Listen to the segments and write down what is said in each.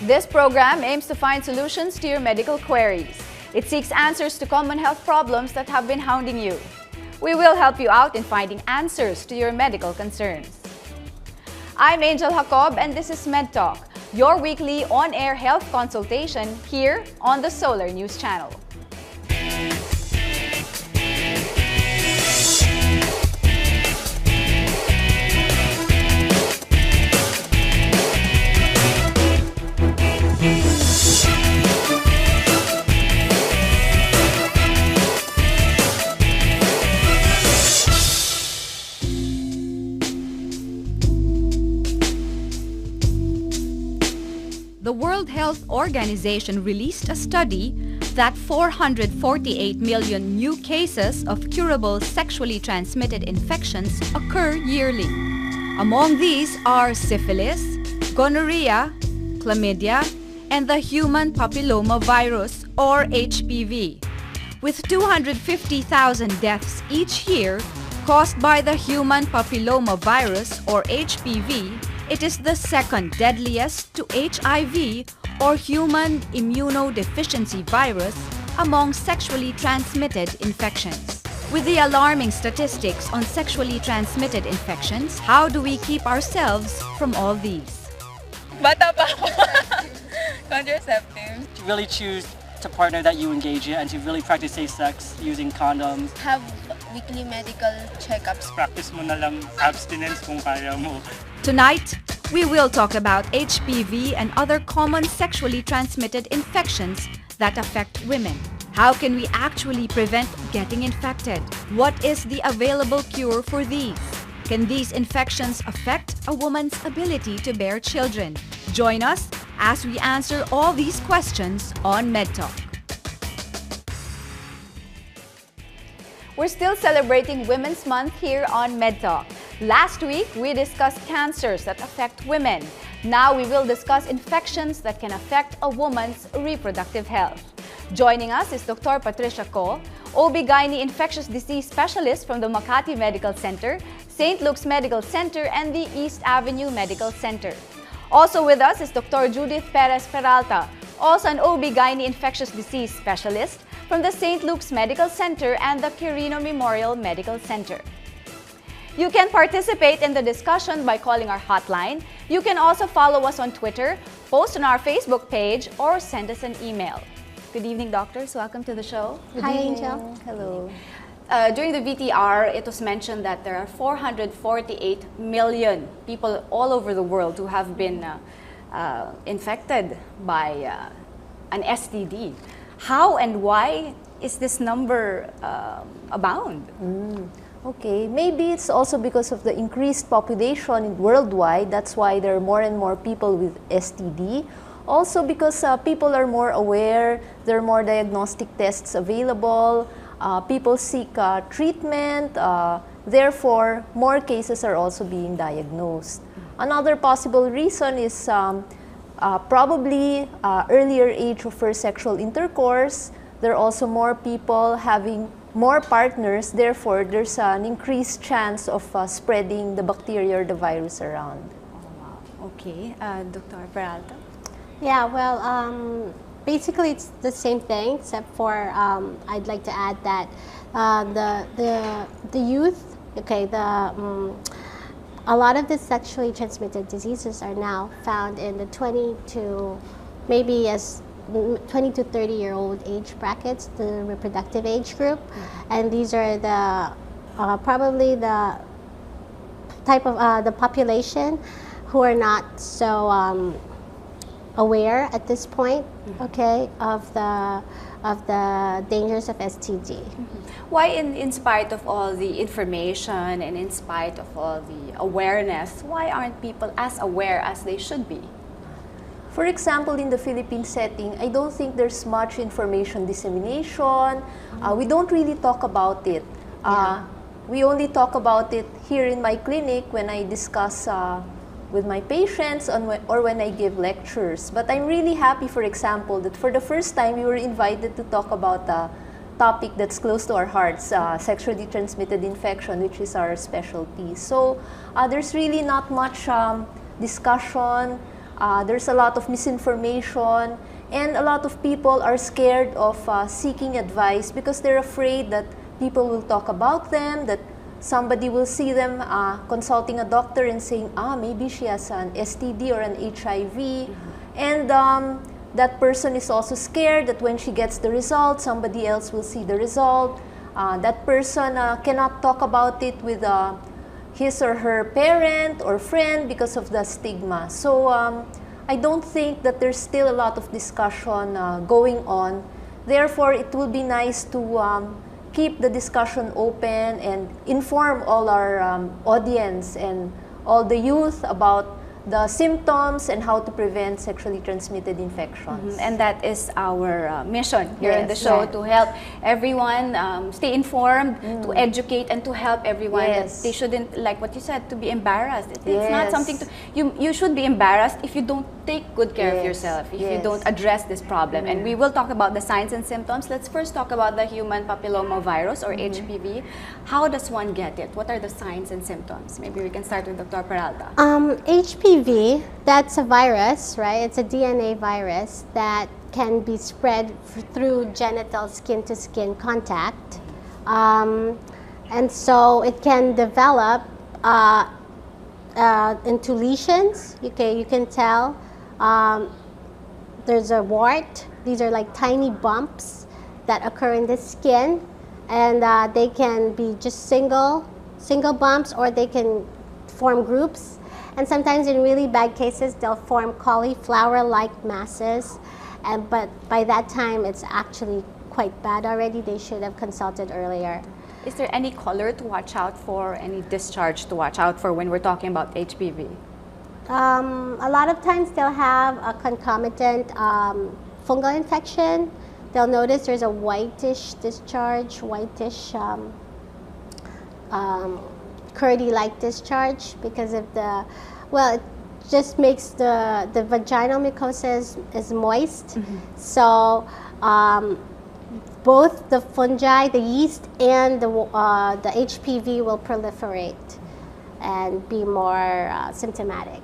This program aims to find solutions to your medical queries. It seeks answers to common health problems that have been hounding you. We will help you out in finding answers to your medical concerns. I'm Angel Jacob and this is MedTalk, your weekly on-air health consultation here on the Solar News Channel. The World Health Organization released a study that 448 million new cases of curable sexually transmitted infections occur yearly. Among these are syphilis, gonorrhea, chlamydia, and the human papillomavirus or HPV, with 250,000 deaths each year caused by the human papillomavirus or HPV. It is the second deadliest to HIV or human immunodeficiency virus among sexually transmitted infections. With the alarming statistics on sexually transmitted infections, how do we keep ourselves from all these? Bata pa ako. Contraceptives. To really choose the partner that you engage in and to really practice safe sex using condoms. Have weekly medical checkups. Practice mo na lang abstinence kung kaya mo. Tonight, we will talk about HPV and other common sexually transmitted infections that affect women. How can we actually prevent getting infected? What is the available cure for these? Can these infections affect a woman's ability to bear children? Join us as we answer all these questions on MedTalk. We're still celebrating Women's Month here on MedTalk. Last week, we discussed cancers that affect women. Now we will discuss infections that can affect a woman's reproductive health. Joining us is Dr. Patricia Ko, OB/GYN infectious disease specialist from the Makati Medical Center, St. Luke's Medical Center, and the East Avenue Medical Center. Also with us is Dr. Judith Perez Peralta, also an OB/GYN infectious disease specialist from the St. Luke's Medical Center and the Quirino Memorial Medical Center. You can participate in the discussion by calling our hotline. You can also follow us on Twitter, post on our Facebook page, or send us an email. Good evening, doctors. Welcome to the show. Hi, Angel. Hello. During the VTR, it was mentioned that there are 448 million people all over the world who have been infected by an STD. How and why is this number abound? Okay, maybe it's also because of the increased population worldwide. That's why there are more and more people with STD. Also because people are more aware, there are more diagnostic tests available, people seek treatment, therefore more cases are also being diagnosed. Another possible reason is probably earlier age of first sexual intercourse. There are also more people having more partners, therefore there's an increased chance of spreading the bacteria or the virus around. Oh, wow. Okay, Dr. Peralta? Yeah, well, basically it's the same thing, except for I'd like to add that the youth, okay, a lot of the sexually transmitted diseases are now found in the 20 to maybe as 20 to 30-year-old age brackets, the reproductive age group, and these are the probably the type of the population who are not so aware at this point, okay, of the dangers of STD. Why, in spite of all the information and in spite of all the awareness, why aren't people as aware as they should be? For example, in the Philippine setting, I don't think there's much information dissemination. We don't really talk about it. We only talk about it here in my clinic when I discuss with my patients or when I give lectures. But I'm really happy, for example, that for the first time we were invited to talk about a topic that's close to our hearts, sexually transmitted infection, which is our specialty. So there's really not much discussion. There's a lot of misinformation, and a lot of people are scared of seeking advice because they're afraid that people will talk about them, that somebody will see them consulting a doctor and saying, maybe she has an STD or an HIV. And that person is also scared that when she gets the result, somebody else will see the result. That person cannot talk about it with his or her parent or friend because of the stigma. So I don't think that there's still a lot of discussion going on. Therefore, it will be nice to keep the discussion open and inform all our audience and all the youth about the symptoms and how to prevent sexually transmitted infections. And that is our mission here in the show, to help everyone stay informed, to educate, and to help everyone. That they shouldn't, like what you said, to be embarrassed. It's not something to, you should be embarrassed if you don't take good care of yourself, if you don't address this problem. And we will talk about the signs and symptoms. Let's first talk about the human papillomavirus, or HPV. How does one get it? What are the signs and symptoms? Maybe we can start with Dr. Peralta. HPV, that's a virus, right? It's a DNA virus that can be spread through genital skin-to-skin contact. And so it can develop into lesions. Okay, you can tell. There's a wart. These are like tiny bumps that occur in the skin, and they can be just single bumps, or they can form groups. And sometimes in really bad cases, they'll form cauliflower-like masses. But by that time, it's actually quite bad already. They should have consulted earlier. Is there any color to watch out for, any discharge to watch out for when we're talking about HPV? A lot of times they'll have a concomitant fungal infection. They'll notice there's a whitish discharge, curdy-like discharge because of the, it just makes the vaginal mucosa is moist. So both the fungi, the yeast, and the HPV will proliferate and be more symptomatic.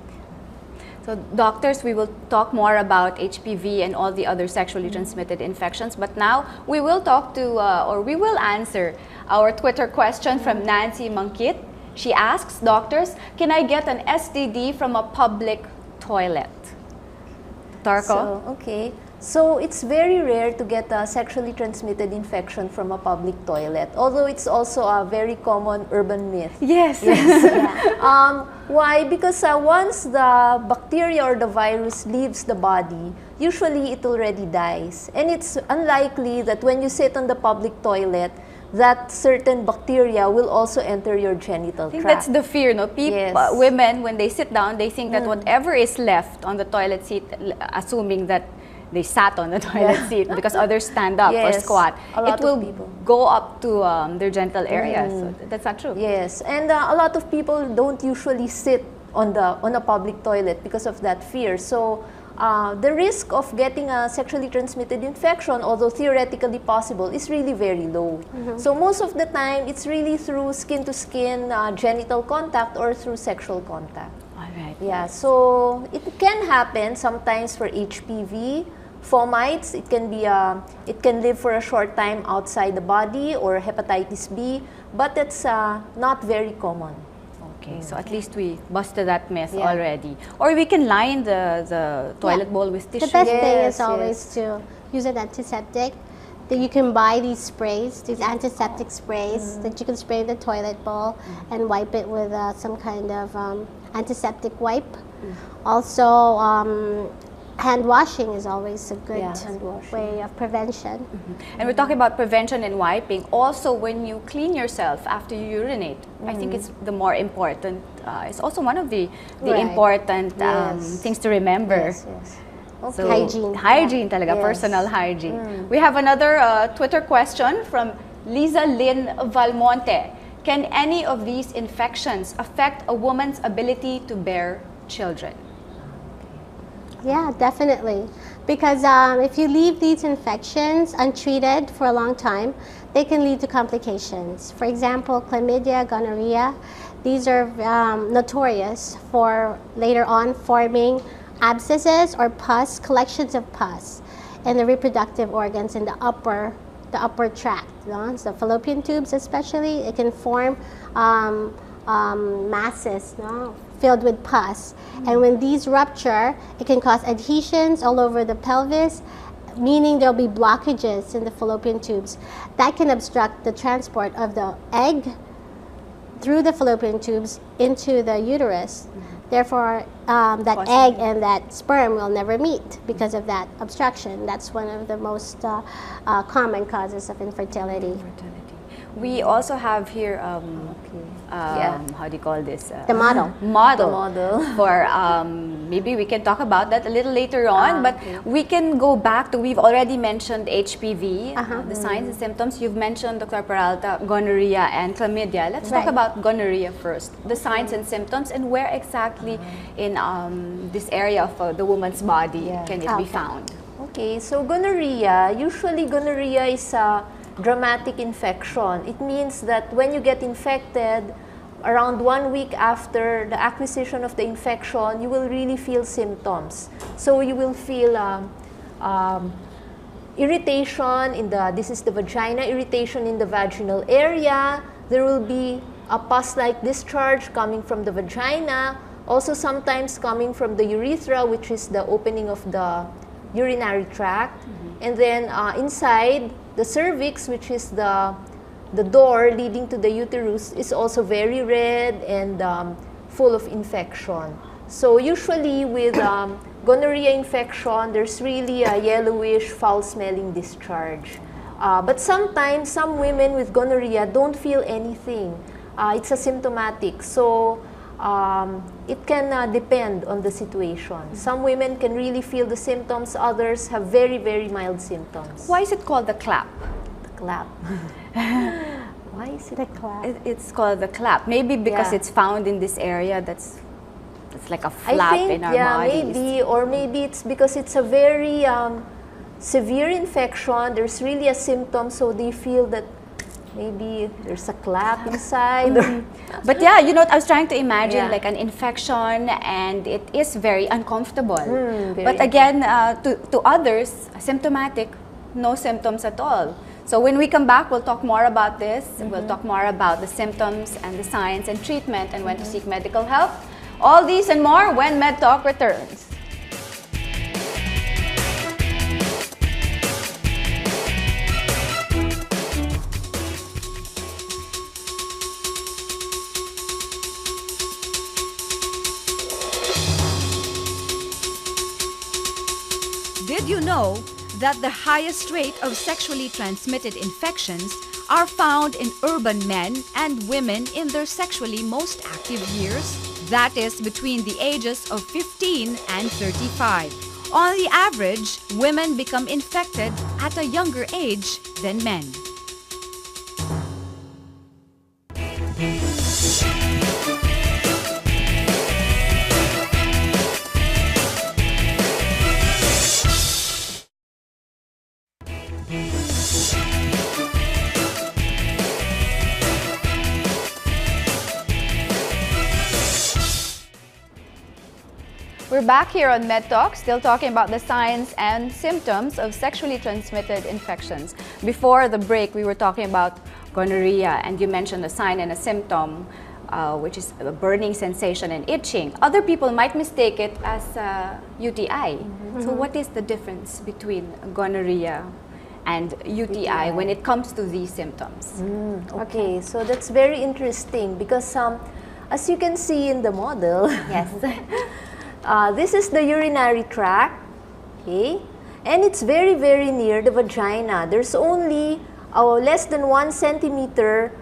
So doctors, we will talk more about HPV and all the other sexually transmitted infections, but now we will talk to, or we will answer our Twitter question from Nancy Mangkit. She asks, doctors, can I get an STD from a public toilet? Tarko? So it's very rare to get a sexually transmitted infection from a public toilet, although it's also a very common urban myth. Yes. Why? Because once the bacteria or the virus leaves the body, usually it already dies. And it's unlikely that when you sit on the public toilet, that certain bacteria will also enter your genital tract. I think that's the fear, no? People, women, when they sit down, they think that whatever is left on the toilet seat, assuming that they sat on the toilet seat because others stand up or squat, it will go up to their genital area. So that's not true. Yes, and a lot of people don't usually sit on a public toilet because of that fear. So the risk of getting a sexually transmitted infection, although theoretically possible, is really very low. So most of the time, it's really through skin-to-skin genital contact or through sexual contact. Yeah, so it can happen sometimes for HPV, fomites. It can be it can live for a short time outside the body, or hepatitis B, but it's not very common. Okay, so at least we busted that myth already. Or we can line the toilet bowl with tissue. The best thing is always to use an antiseptic. You can buy these sprays, these antiseptic sprays that you can spray in the toilet bowl and wipe it with some kind of antiseptic wipe. Also, hand washing is always a good way of prevention. And we're talking about prevention and wiping. Also, when you clean yourself after you urinate, I think it's the more important. It's also one of the important things to remember. So, hygiene talaga, personal hygiene. We have another Twitter question from Liza Lynn Valmonte. Can any of these infections affect a woman's ability to bear children? Yeah, definitely. Because if you leave these infections untreated for a long time, they can lead to complications. For example, chlamydia, gonorrhea, these are notorious for later on forming abscesses or pus, collections of pus in the reproductive organs in the upper tract. No? So fallopian tubes especially, it can form masses, no? Filled with pus. And when these rupture, it can cause adhesions all over the pelvis, meaning there'll be blockages in the fallopian tubes that can obstruct the transport of the egg through the fallopian tubes into the uterus. Therefore, that egg and that sperm will never meet because of that obstruction. That's one of the most common causes of infertility. We also have here, how do you call this? The model. The model. For maybe we can talk about that a little later on, but we can go back to, we've already mentioned HPV, the signs and symptoms. You've mentioned, Dr. Peralta, gonorrhea and chlamydia. Let's talk about gonorrhea first. The signs and symptoms, and where exactly in this area of the woman's body can it be found? Okay, so usually gonorrhea is a dramatic infection. It means that when you get infected, around 1 week after the acquisition of the infection, you will really feel symptoms. So you will feel irritation in this is the vagina, irritation in the vaginal area. There will be a pus-like discharge coming from the vagina, also sometimes coming from the urethra, which is the opening of the urinary tract. And then inside, the cervix, which is the door leading to the uterus, is also very red and full of infection. So usually with gonorrhea infection, there's really a yellowish, foul-smelling discharge. But sometimes some women with gonorrhea don't feel anything. It's asymptomatic. So it can depend on the situation. Some women can really feel the symptoms, others have very, very mild symptoms. Why is it called the clap? The clap. Why is it The clap? It's called the clap. Maybe because it's found in this area that's like a flap in our bodies. Maybe, or maybe it's because it's a very severe infection. There's really a symptom, so they feel that maybe there's a clap inside. But yeah, you know, I was trying to imagine like an infection, and it is very uncomfortable. But again, to others, symptomatic, no symptoms at all. So when we come back, we'll talk more about this. We'll talk more about the symptoms and the signs and treatment and when to seek medical help. All these and more when MedTalk returns. Did you know that the highest rate of sexually transmitted infections are found in urban men and women in their sexually most active years? That is between the ages of 15 and 35. On the average, women become infected at a younger age than men. We're back here on MedTalk, still talking about the signs and symptoms of sexually transmitted infections. Before the break, we were talking about gonorrhea, and you mentioned a sign and a symptom, which is a burning sensation and itching. Other people might mistake it as a UTI. So what is the difference between gonorrhea and UTI when it comes to these symptoms? Okay, so that's very interesting because as you can see in the model, this is the urinary tract, okay, and it's very, very near the vagina. There's only less than 1 centimeter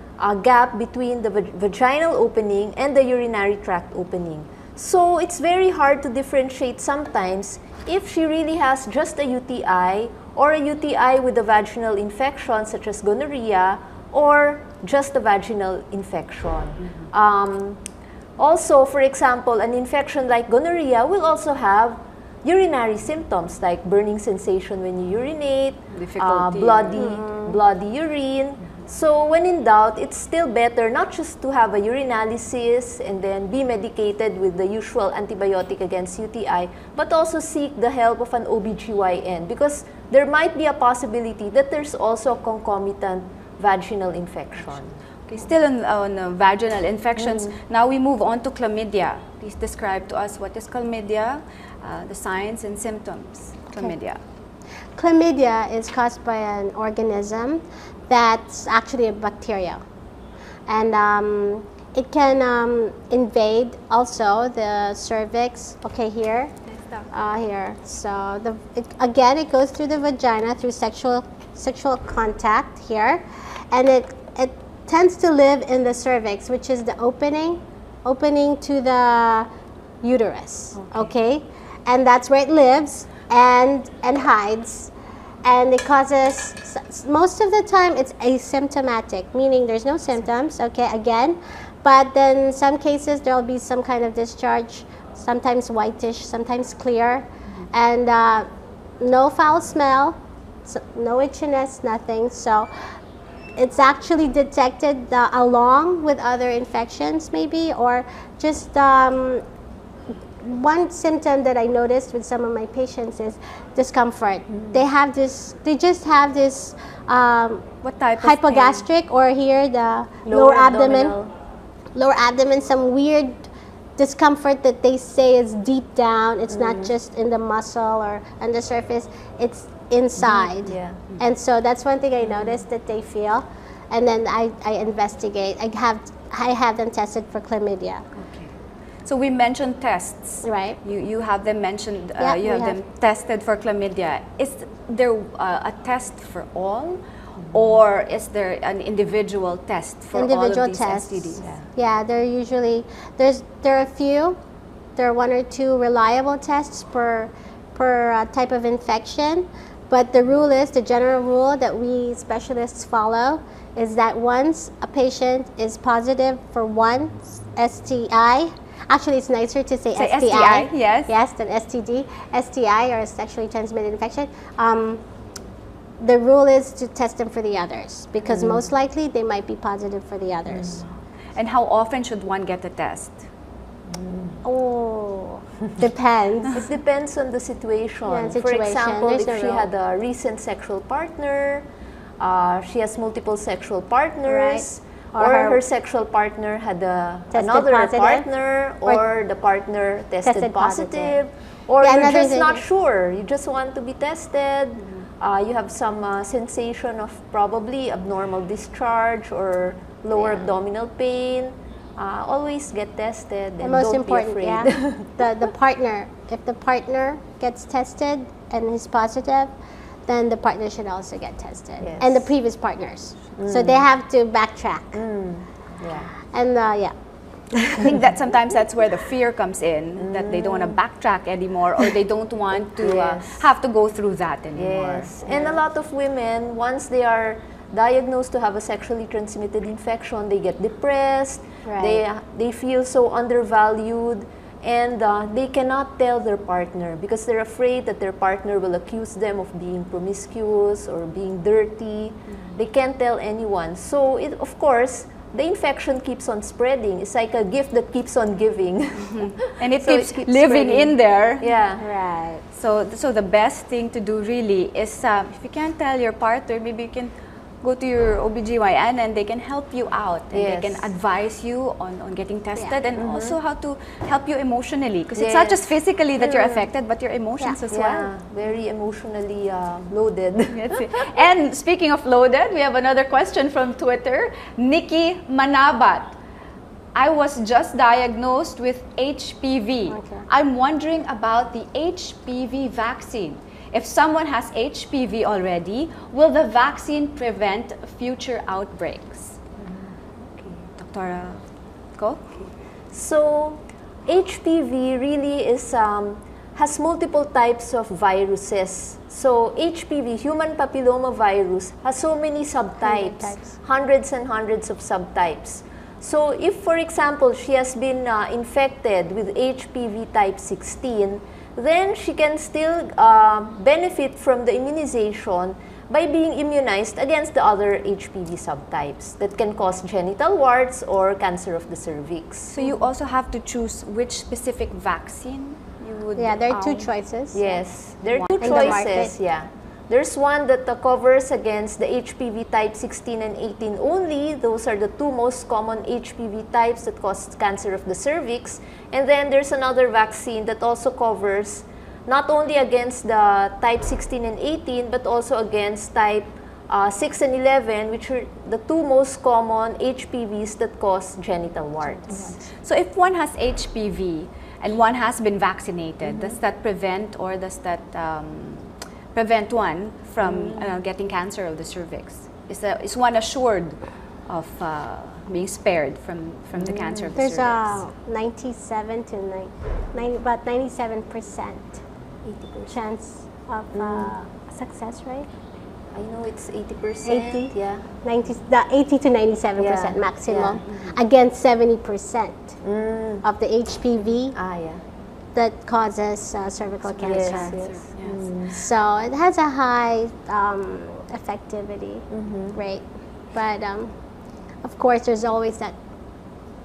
gap between the vaginal opening and the urinary tract opening. So it's very hard to differentiate sometimes if she really has just a UTI or a UTI with a vaginal infection such as gonorrhea or just a vaginal infection. Also, for example, an infection like gonorrhea will also have urinary symptoms like burning sensation when you urinate, bloody urine, So when in doubt, it's still better not just to have a urinalysis and then be medicated with the usual antibiotic against UTI, but also seek the help of an OBGYN because there might be a possibility that there's also concomitant vaginal infection. Okay, still on vaginal infections. Now we move on to chlamydia. Please describe to us what is chlamydia, the signs and symptoms. Chlamydia. Chlamydia is caused by an organism that's actually a bacteria. And it can invade also the cervix, okay, here, here. So again, it goes through the vagina through sexual contact here, and it tends to live in the cervix, which is the opening to the uterus, okay? And that's where it lives and hides. And it causes, most of the time it's asymptomatic, meaning there's no symptoms, okay, again. But then in some cases there'll be some kind of discharge, sometimes whitish, sometimes clear, and no foul smell, so no itchiness, nothing. So it's actually detected along with other infections maybe, or just one symptom that I noticed with some of my patients is discomfort. They just have this What type of hypogastric, or here the lower abdomen, some weird discomfort that they say is deep down. It's not just in the muscle or on the surface, it's inside. And so that's one thing I noticed that they feel. And then I investigate. I have them tested for chlamydia. So we mentioned tests. Right. You have them mentioned, Yeah, you have them tested for chlamydia. Is there a test for all? Or is there an individual test for Individual all of these tests. STDs? Yeah, there are a few. There are one or two reliable tests per type of infection. But the general rule that we specialists follow is that once a patient is positive for one STI, actually it's nicer to say STI, yes, than STD, STI, or sexually transmitted infection. The rule is to test them for the others because most likely they might be positive for the others. And how often should one get a test? Oh, depends. It depends on the situation. Yeah, For situation. example, There's if no she rule. had a recent sexual partner, she has multiple sexual partners, Or or her her sexual partner had Tested another positive. partner, or the partner tested positive. or Yeah, you're another just thing not is- sure. You just want to be tested. You have some sensation of probably abnormal discharge or lower abdominal pain. Always get tested and The most don't important, be afraid. the partner. If the partner gets tested and is positive, then the partner should also get tested, Yes. and the previous partners. So they have to backtrack. Yeah. And I think that sometimes that's where the fear comes in, that they don't want to backtrack anymore, or they don't want to Yes. have to go through that anymore. Yes, and a lot of women, once they are diagnosed to have a sexually transmitted infection, they get depressed, Right. they feel so undervalued, and they cannot tell their partner because they're afraid that their partner will accuse them of being promiscuous or being dirty. They can't tell anyone. So, of course, the infection keeps on spreading. It's like a gift that keeps on giving. And it So keeps living spreading. in there. Yeah. right. So the best thing to do really is, if you can't tell your partner, maybe you can go to your OBGYN and they can help you out. And they can Yes. advise you on getting tested, Yeah. and also how to help you emotionally. Because it's not just physically that you're affected, but your emotions as well. Yeah, very emotionally loaded. That's it. And speaking of loaded, we have another question from Twitter. Nikki Manabat. I was just diagnosed with HPV. Okay. I'm wondering about the HPV vaccine. If someone has HPV already, will the vaccine prevent future outbreaks? Dr. Ko? So, HPV really has multiple types of viruses. So, HPV, human papilloma virus, has so many subtypes, hundreds and hundreds of subtypes. So, if, for example, she has been infected with HPV type 16, then she can still benefit from the immunization by being immunized against the other HPV subtypes that can cause genital warts or cancer of the cervix. So you also have to choose which specific vaccine you would... Yeah, there are two choices. Yes, there are two In the market. choices. Yeah. There's one that covers against the HPV type 16 and 18 only. Those are the two most common HPV types that cause cancer of the cervix. And then there's another vaccine that also covers not only against the type 16 and 18, but also against type 6 and 11, which are the two most common HPVs that cause genital warts. So if one has HPV and one has been vaccinated, does that prevent, or does that prevent one from getting cancer of the cervix? Is one assured of being spared from the cancer of the There's cervix? a 97 to about 97% chance of success, right? I know it's 80%. 80? Yeah. 80 to 97% maximum against 70% of the HPV that causes cervical cancer. Yes. So it has a high effectivity rate, but of course there's always that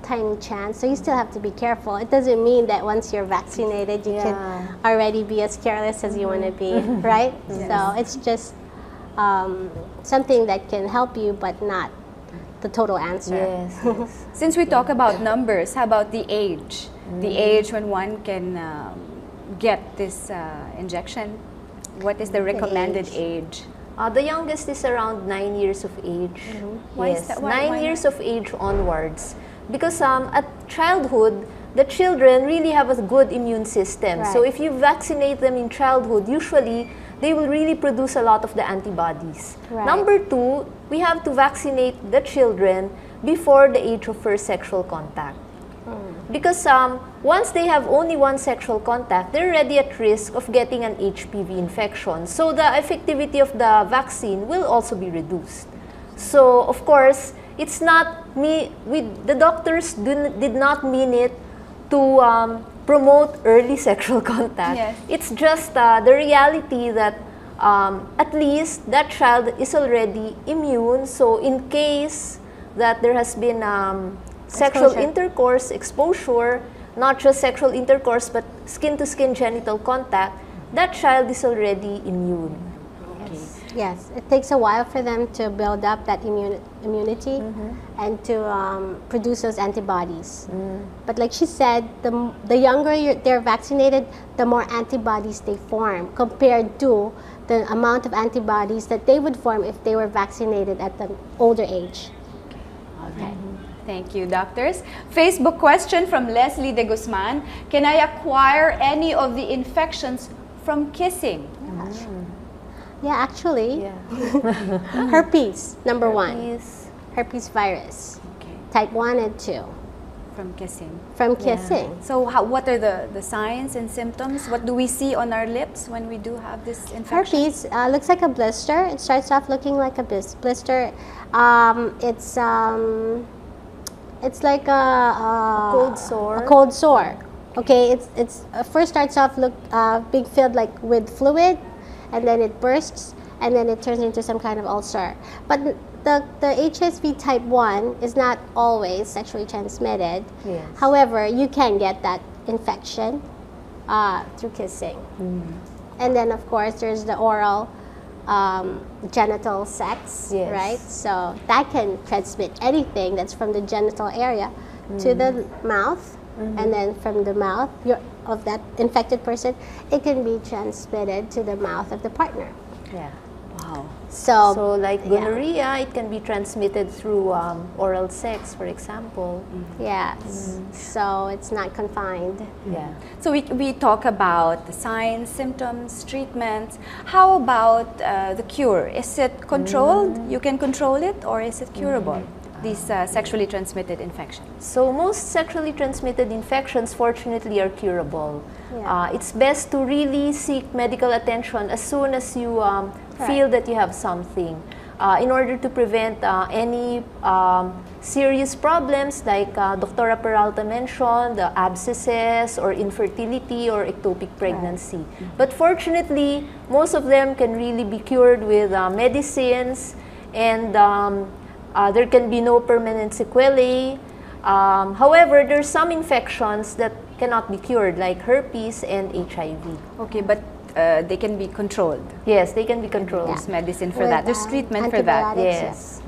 tiny chance, so you still have to be careful. It doesn't mean that once you're vaccinated you can already be as careless as you want to be, right? So it's just something that can help you, but not the total answer. Yes. Since we talk about numbers, how about the age? The age when one can get this injection? What is the recommended age? The youngest is around 9 years of age. Why is that? Why 9 years of age onwards. Because at childhood, the children really have a good immune system. Right. So if you vaccinate them in childhood, usually they will really produce a lot of the antibodies. Right. Number two, we have to vaccinate the children before the age of first sexual contact. Because once they have only one sexual contact, they're already at risk of getting an HPV infection. So the effectivity of the vaccine will also be reduced. So of course, it's not the doctors did not mean it to promote early sexual contact. Yes. It's just the reality that at least that child is already immune. So in case that there has been sexual intercourse, exposure, not just sexual intercourse, but skin-to-skin genital contact, that child is already immune. Yes, it takes a while for them to build up that immunity and to produce those antibodies. But like she said, the younger they're vaccinated, the more antibodies they form compared to the amount of antibodies that they would form if they were vaccinated at the older age. Okay. Thank you, doctors. Facebook question from Leslie de Guzman. Can I acquire any of the infections from kissing? Yeah, actually, herpes, number one. Herpes virus, type 1 and 2. From kissing. From kissing. So what are the signs and symptoms? What do we see on our lips when we do have this infection? Herpes looks like a blister. It starts off looking like a blister. It's like a cold sore. A cold sore. Okay, it's first starts off being filled like with fluid, and then it bursts, and then it turns into some kind of ulcer. But the HSV type 1 is not always sexually transmitted. Yes. However, you can get that infection through kissing. And then, of course, there's the oral genital sex, right? So that can transmit anything that's from the genital area to the mouth, and then from the mouth of that infected person, it can be transmitted to the mouth of the partner. Yeah. Wow. So like gonorrhea, it can be transmitted through oral sex, for example. Yes. So it's not confined. Yeah. So we talk about the signs, symptoms, treatments. How about the cure? Is it controlled? You can control it, or is it curable? These sexually transmitted infections. So most sexually transmitted infections, fortunately, are curable. Yeah. It's best to really seek medical attention as soon as you feel that you have something. in order to prevent any serious problems like Dr. Peralta mentioned, the abscesses or infertility or ectopic pregnancy. But fortunately, most of them can really be cured with medicines, and there can be no permanent sequelae. However, there are some infections that cannot be cured, like herpes and HIV. Okay, but they can be controlled. Yes, they can be controlled. There's medicine for With, that. There's treatment for that. antibiotics, Yes.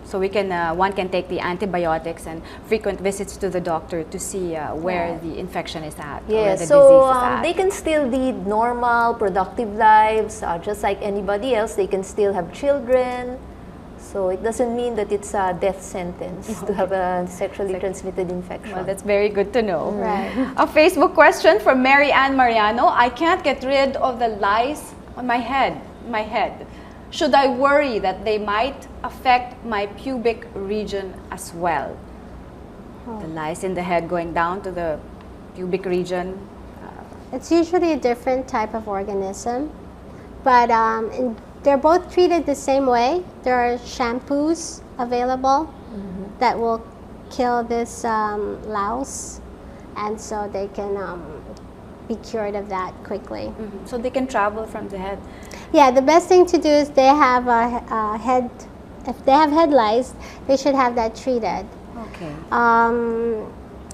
So we can, one can take the antibiotics and frequent visits to the doctor to see where the infection is at, or where Yes, the so disease is at. they can still lead normal, productive lives, just like anybody else. They can still have children. So it doesn't mean that it's a death sentence to have a sexually transmitted infection. Well, that's very good to know. Right. A Facebook question from Mary Ann Mariano. I can't get rid of the lice on my head. Should I worry that they might affect my pubic region as well? The lice in the head going down to the pubic region. It's usually a different type of organism, but they're both treated the same way. There are shampoos available that will kill this louse, and so they can be cured of that quickly. So they can travel from the head. Yeah, the best thing to do is they have a head. If they have head lice, they should have that treated. Okay.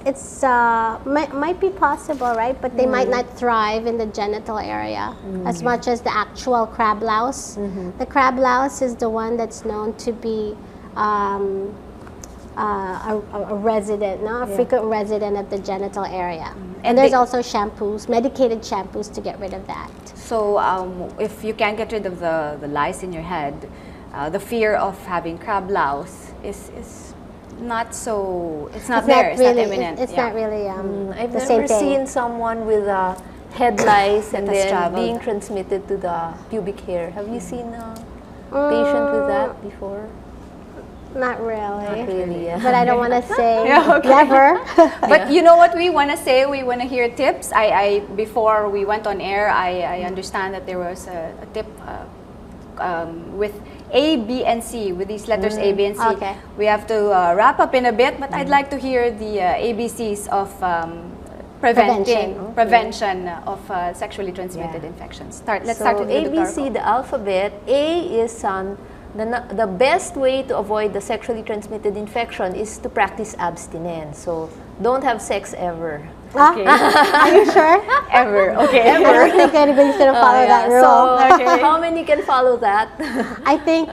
It's might be possible, right? But they might not thrive in the genital area as much as the actual crab louse. The crab louse is the one that's known to be a resident, a frequent resident of the genital area. And there's also shampoos, medicated shampoos to get rid of that. So if you can't get rid of the lice in your head, the fear of having crab louse is not so, it's not imminent. It's not really I've the never same thing. seen someone with head lice and That has then traveled. being transmitted to the pubic hair. Have you seen a patient with that before? Not really. Not really, yeah. But I don't want to say Yeah, okay. never. But you know what we want to say? We want to hear tips. Before we went on air, I understand that there was a tip with A, B, and C, with these letters A, B, and C. Okay. We have to wrap up in a bit, but I'd like to hear the ABCs of prevention of sexually transmitted infections. Let's start with you, Dr. ABC, the alphabet. A is the best way to avoid the sexually transmitted infection is to practice abstinence. So don't have sex ever. Okay. Are you sure? Ever. Okay. I don't think anybody's going to follow that rule. So how many can follow that? I think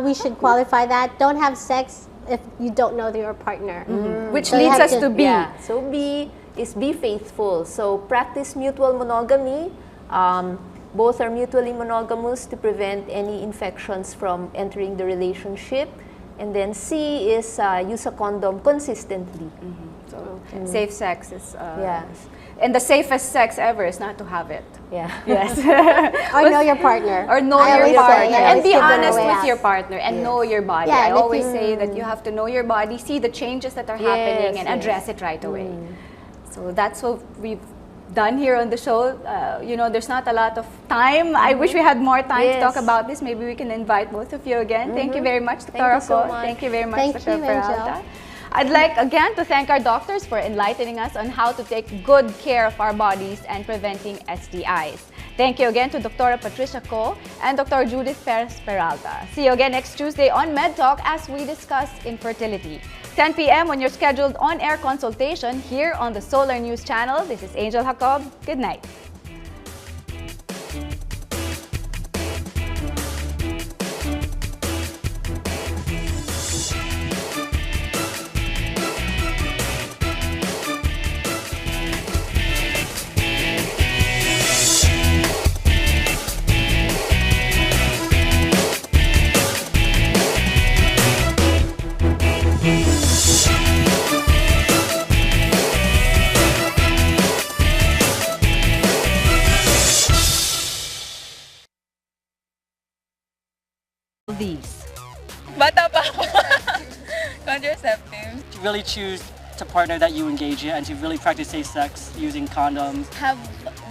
we should qualify that. Don't have sex if you don't know your partner. Which So you leads have us to B. Yeah. So B is be faithful. So practice mutual monogamy. Both are mutually monogamous to prevent any infections from entering the relationship. And then C is use a condom consistently. So safe sex is Yeah. and the safest sex ever is not to have it. Yeah. Yes. Or know your partner. Or know I your always partner say, I and always be give them honest away with out. your partner and know your body. Yeah, I and if always you- say that you have to know your body, see the changes that are happening, and address it right away. So that's what we've done here on the show. You know, there's not a lot of time. I wish we had more time to talk Yes. about this. Maybe we can invite both of you again. Thank you very much, Dr. Thank you so Ako. much. Thank you very much, Thank Dr. you, Angel. Peralta. I'd like again to thank our doctors for enlightening us on how to take good care of our bodies and preventing STIs. Thank you again to Dr. Patricia Ko and Dr. Judith Perez Peralta. See you again next Tuesday on MedTalk as we discuss infertility. 10 p.m. on your scheduled on-air consultation here on the Solar News Channel. This is Angel Jacob. Good night. These. Bata pa ako. Contraceptive. To really choose to partner that you engage in and to really practice safe sex using condoms. Have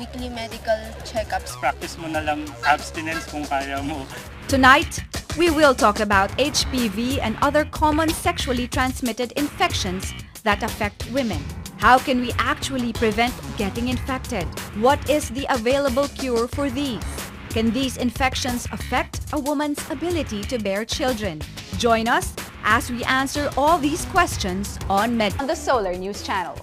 weekly medical checkups. Practice mo na lang abstinence kung kaya mo. Tonight, We will talk about HPV and other common sexually transmitted infections that affect women. How can we actually prevent getting infected? What is the available cure for these? Can these infections affect a woman's ability to bear children? Join us as we answer all these questions on the Solar News Channel.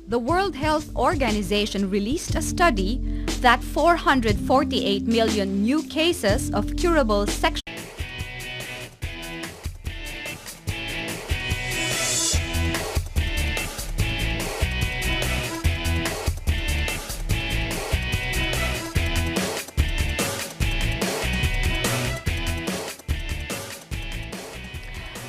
The World Health Organization released a study that 448 million new cases of curable sexual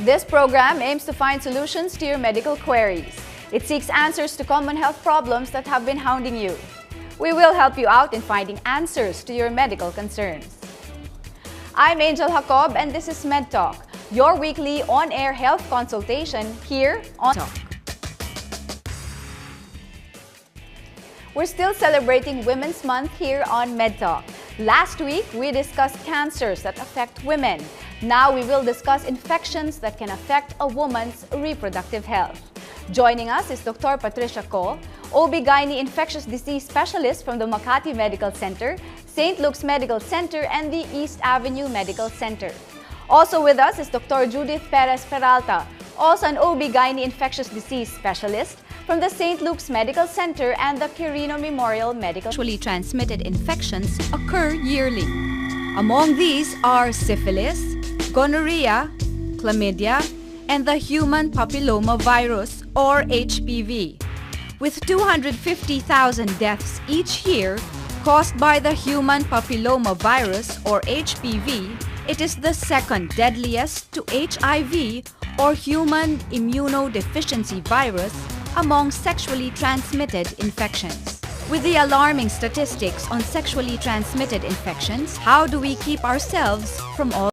This program aims to find solutions to your medical queries. It seeks answers to common health problems that have been hounding you. We will help you out in finding answers to your medical concerns. I'm Angel Jacob and this is MedTalk, your weekly on-air health consultation here on Talk. We're still celebrating Women's Month here on MedTalk. Last week, we discussed cancers that affect women. Now we will discuss infections that can affect a woman's reproductive health. Joining us is Dr. Patricia Ko, OB/GYN infectious disease specialist from the Makati Medical Center, St. Luke's Medical Center, and the East Avenue Medical Center. Also with us is Dr. Judith Perez Peralta, also an OB/GYN infectious disease specialist from the St. Luke's Medical Center and the Quirino Memorial Medical Center. Sexually transmitted infections occur yearly. Among these are syphilis, gonorrhea, chlamydia, and the human papilloma virus or HPV. With 250,000 deaths each year caused by the human papilloma virus or HPV, it is the second deadliest to HIV or human immunodeficiency virus among sexually transmitted infections. With the alarming statistics on sexually transmitted infections, how do we keep ourselves from all